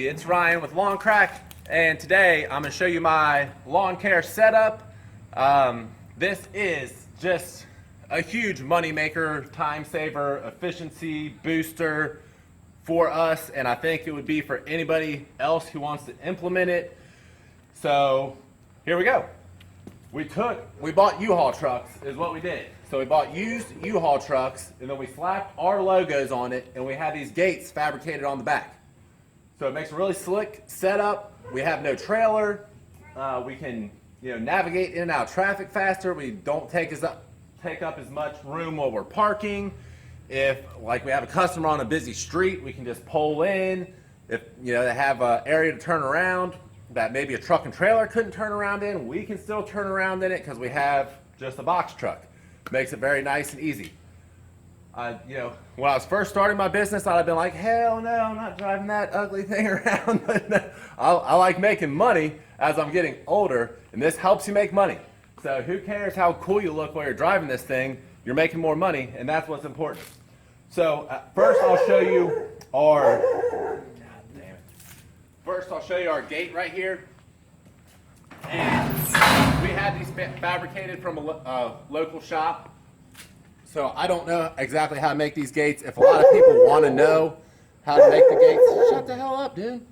Hey, it's Ryan with Lawn Crack, and today I'm going to show you my lawn care setup. This is just a huge money maker, time saver, efficiency booster for us, and I think it would be for anybody else who wants to implement it. So here we go. We bought U-Haul trucks is what we did. So we bought used U-Haul trucks, and then we slapped our logos on it, and we had these gates fabricated on the back. So it makes a really slick setup. We have no trailer. We can, navigate in and out of traffic faster. We don't take up as much room while we're parking. If like we have a customer on a busy street, we can just pull in. If they have an area to turn around that maybe a truck and trailer couldn't turn around in, we can still turn around in it because we have just a box truck. Makes it very nice and easy. When I was first starting my business, I'd have been like, hell no, I'm not driving that ugly thing around. I like making money as I'm getting older, and this helps you make money. So who cares how cool you look while you're driving this thing? You're making more money, and that's what's important. So first I'll show you our gate right here. And we had these fabricated from a local shop. So I don't know exactly how to make these gates. If a lot of people want to know how to make the gates, shut the hell up, dude.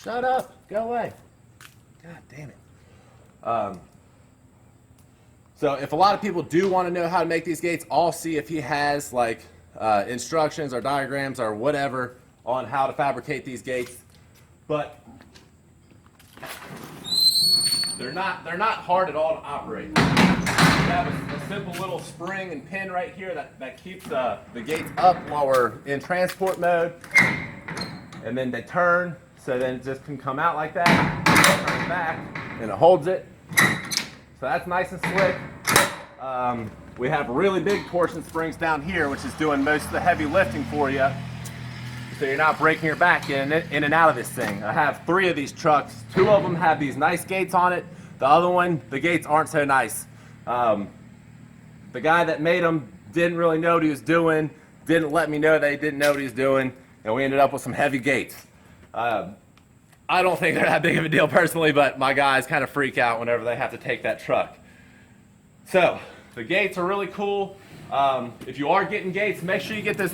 Shut up. Go away. God damn it. So if a lot of people do want to know how to make these gates, I'll see if he has instructions or diagrams or whatever on how to fabricate these gates. But they're not hard at all to operate. We have a simple little spring and pin right here that keeps the gates up while we're in transport mode. And then they turn, so then it just can come out like that, turn back, and it holds it. So that's nice and slick. We have really big torsion springs down here, which is doing most of the heavy lifting for you. So you're not breaking your back in and out of this thing. I have 3 of these trucks. 2 of them have these nice gates on it. The other one, the gates aren't so nice. The guy that made them didn't really know what he was doing, didn't let me know they didn't know what he was doing, and we ended up with some heavy gates. I don't think they're that big of a deal personally, but my guys kind of freak out whenever they have to take that truck. So the gates are really cool. If you are getting gates, make sure you get this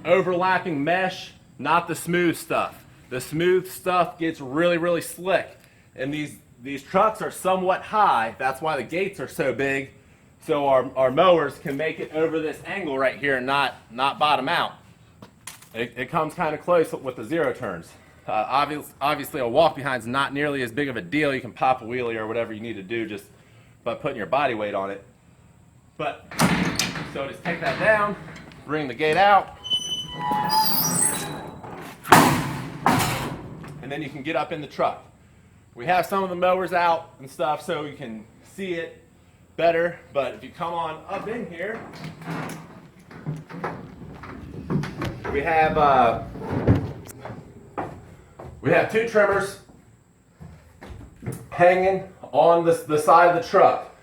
overlapping mesh, not the smooth stuff. The smooth stuff gets really, really slick. And these trucks are somewhat high. That's why the gates are so big. So our mowers can make it over this angle right here and not bottom out. It comes kind of close with the zero turns. Obviously a walk behind is not nearly as big of a deal. You can pop a wheelie or whatever you need to do just by putting your body weight on it. But, so just take that down, bring the gate out, and then you can get up in the truck. We have some of the mowers out and stuff so you can see it better, but if you come on up in here, we have 2 trimmers hanging on the side of the truck.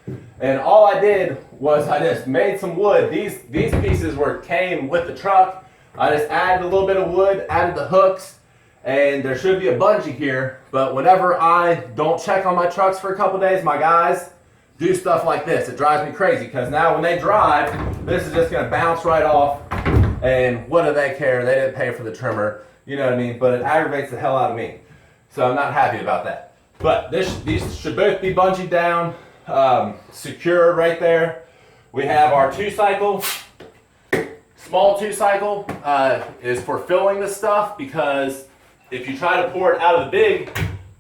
And all I did was I just made some wood. These pieces came with the truck. I just added a little bit of wood, added the hooks, and there should be a bungee here. But whenever I don't check on my trucks for a couple days, my guys do stuff like this. It drives me crazy because now when they drive, this is just gonna bounce right off. And what do they care? They didn't pay for the trimmer, you know what I mean? But it aggravates the hell out of me. So I'm not happy about that. But these should both be bungeed down, secured right there. We have our 2-cycle. Small 2-cycle is for filling this stuff because if you try to pour it out of the big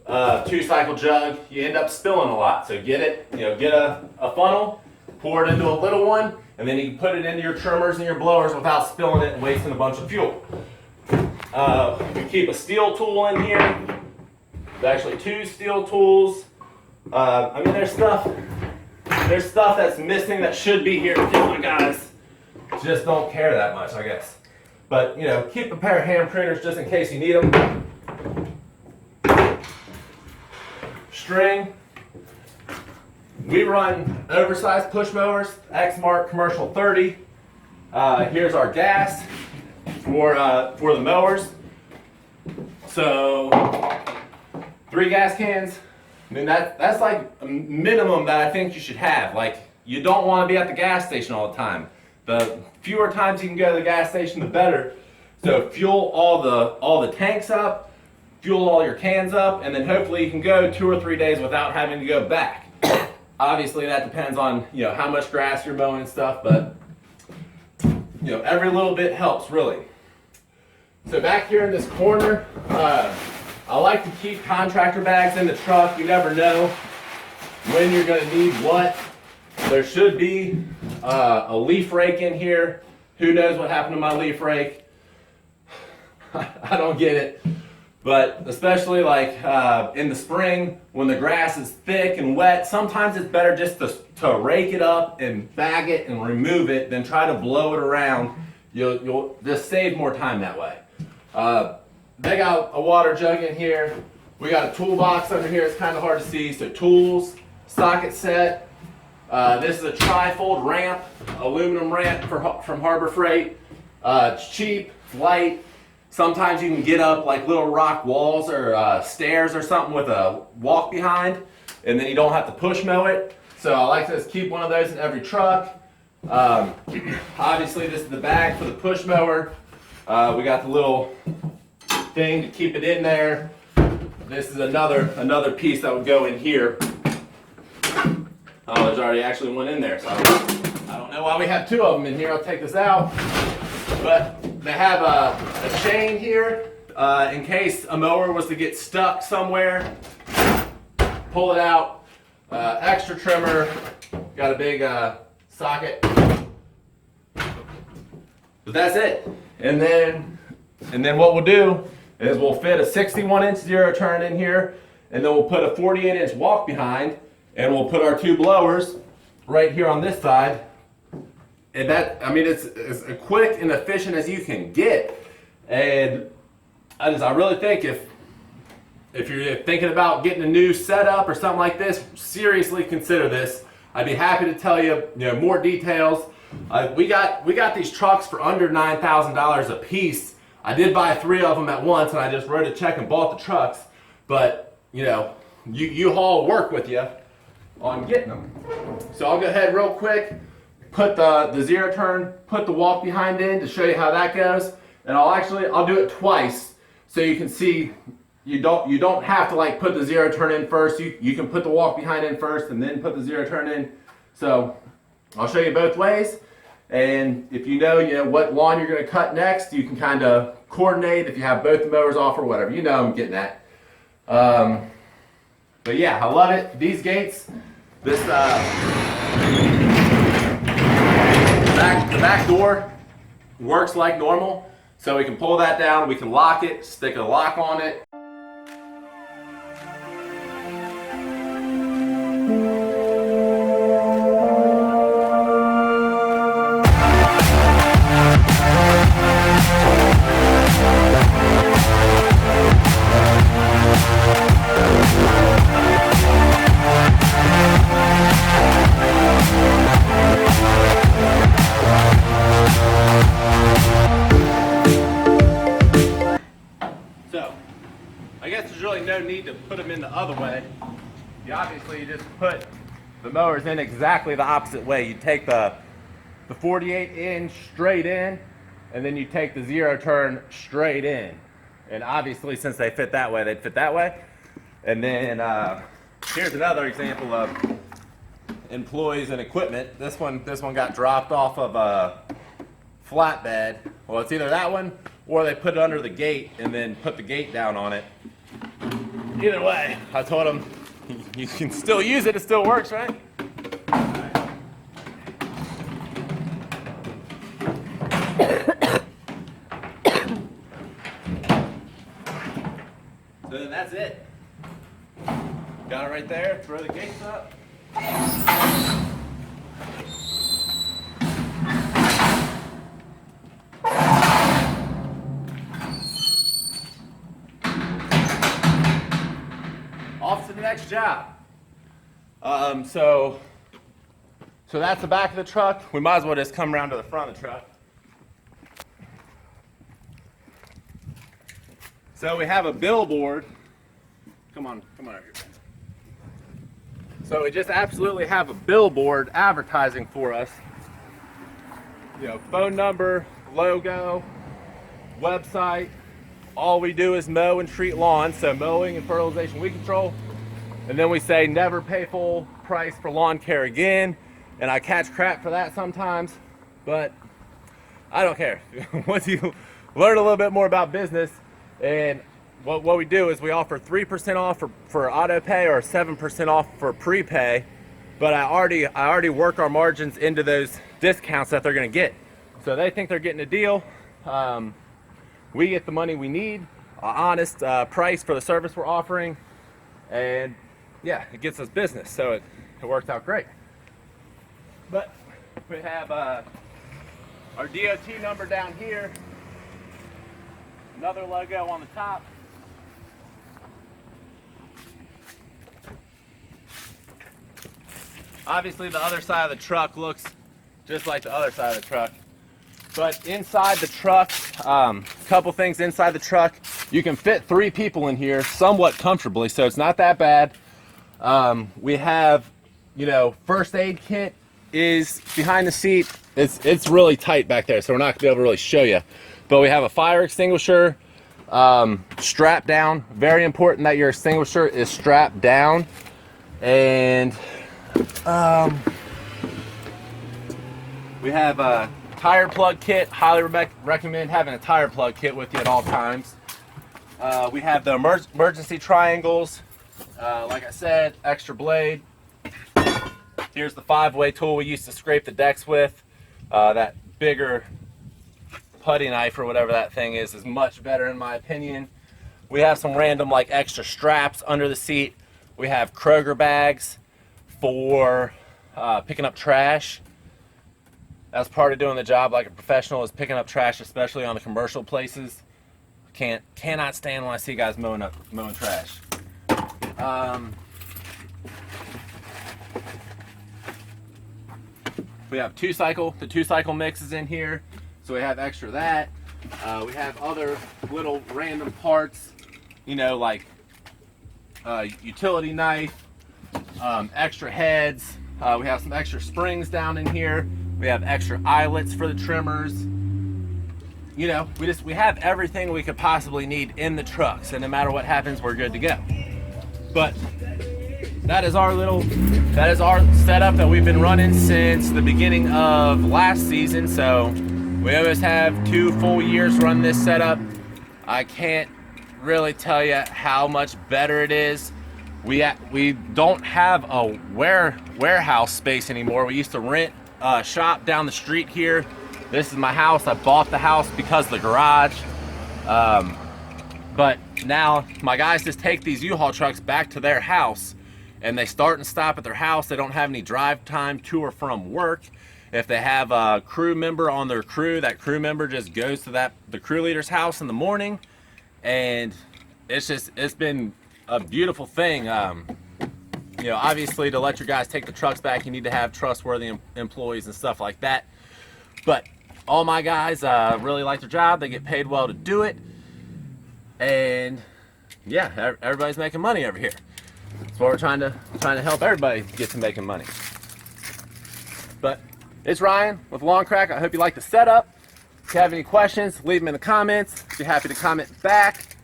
2-cycle jug, you end up spilling a lot. So get a funnel, pour it into a little one, and then you can put it into your trimmers and your blowers without spilling it and wasting a bunch of fuel. We keep a steel tool in here. There's actually 2 steel tools. There's stuff that's missing that should be here too, my guys. Just don't care that much, I guess. But, keep a pair of hand pruners just in case you need them. String. We run oversized push mowers, Exmark Commercial 30. Here's our gas. for the mowers. So 3 gas cans. I mean that's like a minimum that I think you should have. Like, you don't want to be at the gas station all the time. The fewer times you can go to the gas station, the better. So fuel all the tanks up, fuel all your cans up, and then hopefully you can go 2 or 3 days without having to go back. Obviously that depends on, you know, how much grass you're mowing and stuff, but you know, every little bit helps really. So back here in this corner, I like to keep contractor bags in the truck. You never know when you're going to need what. There should be a leaf rake in here. Who knows what happened to my leaf rake? I don't get it. But especially like in the spring when the grass is thick and wet, sometimes it's better just to rake it up and bag it and remove it than try to blow it around. You'll just save more time that way. They got a water jug in here. We got a toolbox under here. It's kind of hard to see. So tools, socket set. This is a tri-fold ramp, aluminum ramp from Harbor Freight. It's cheap, it's light. Sometimes you can get up like little rock walls or stairs or something with a walk behind, and then you don't have to push mow it. So I like to just keep one of those in every truck. Obviously this is the bag for the push mower. We got the little thing to keep it in there. This is another piece that would go in here. Oh, there's already actually one in there, so I don't know why we have 2 of them in here. I'll take this out. But they have a chain here in case a mower was to get stuck somewhere. Pull it out. Extra trimmer. Got a big socket. But that's it. And then what we'll do is we'll fit a 61-inch zero turn in here, and then we'll put a 48-inch walk behind, and we'll put our 2 blowers right here on this side. And that, I mean, it's as quick and efficient as you can get. And I really think if you're thinking about getting a new setup or something like this, seriously consider this. I'd be happy to tell you, more details. We got these trucks for under $9,000 a piece. I did buy 3 of them at once, and I just wrote a check and bought the trucks. But U-Haul will work with you on getting them. So I'll go ahead real quick, put the zero turn, put the walk behind in to show you how that goes, and I'll do it twice so you can see. You don't have to like put the zero turn in first. You can put the walk behind in first and then put the zero turn in. So I'll show you both ways, and if you know what lawn you're going to cut next, you can kind of coordinate if you have both the mowers off or whatever. I'm getting at. But yeah, I love it. These gates, this the back door works like normal, so we can pull that down. We can lock it, stick a lock on it. No need to put them in the other way. You just put the mowers in exactly the opposite way. You take the 48-inch straight in, and then you take the zero turn straight in. And obviously, since they fit that way, they'd fit that way. And then here's another example of employees and equipment. This one got dropped off of a flatbed. Well, it's either that one or they put it under the gate and then put the gate down on it. Either way, I told them you can still use it. It still works, right? So then that's it. Got it right there. Throw the gates up. Off to the next job. So that's the back of the truck. We might as well just come around to the front of the truck. So we have a billboard. Come on over here. So we just absolutely have a billboard advertising for us. You know, phone number, logo, website. All we do is mow and treat lawns, so mowing and fertilization, weed control. And then we say never pay full price for lawn care again. And I catch crap for that sometimes, but I don't care. Once you learn a little bit more about business, and what we do is we offer 3% off for auto pay or 7% off for prepay, but I already work our margins into those discounts that they're gonna get. So they think they're getting a deal. We get the money we need, honest price for the service we're offering, and yeah, it gets us business, so it worked out great. But we have our DOT number down here, another logo on the top. Obviously the other side of the truck looks just like the other side of the truck. But inside the truck, a couple things inside the truck. You can fit 3 people in here somewhat comfortably, so it's not that bad. We have, you know, first aid kit is behind the seat. It's really tight back there, so we're not gonna be able to really show you. But we have a fire extinguisher strapped down. Very important that your extinguisher is strapped down. And we have a tire plug kit. Highly recommend having a tire plug kit with you at all times. We have the emergency triangles. Like I said, extra blade. Here's the 5-way tool we used to scrape the decks with. That bigger putty knife or whatever that thing is much better in my opinion. We have some random like extra straps under the seat. We have Kroger bags for picking up trash. That's part of doing the job like a professional, is picking up trash, especially on the commercial places. Cannot stand when I see guys mowing trash. We have the 2-cycle mix is in here, so we have extra of that. We have other little random parts, you know, like utility knife, extra heads. We have some extra springs down in here. We have extra eyelets for the trimmers. You know, we have everything we could possibly need in the truck, so no matter what happens, we're good to go. But that is our setup that we've been running since the beginning of last season. So we almost have 2 full years run this setup. I can't really tell you how much better it is. We don't have a warehouse space anymore. We used to rent a shop down the street here. This is my house. I bought the house because of the garage. But now my guys just take these U-Haul trucks back to their house, and they start and stop at their house. They don't have any drive time to or from work. If they have a crew member on their crew, that crew member just goes to the crew leader's house in the morning, and it's been a beautiful thing. You know, obviously to let your guys take the trucks back, you need to have trustworthy employees and stuff like that. But all my guys really like their job. They get paid well to do it. And yeah, everybody's making money over here. So we're trying to help everybody get to making money. But it's Ryan with Lawn Crack. I hope you like the setup. If you have any questions, leave them in the comments. Be happy to comment back.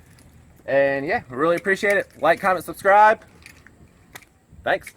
And yeah, we really appreciate it. Like, comment, subscribe. Thanks.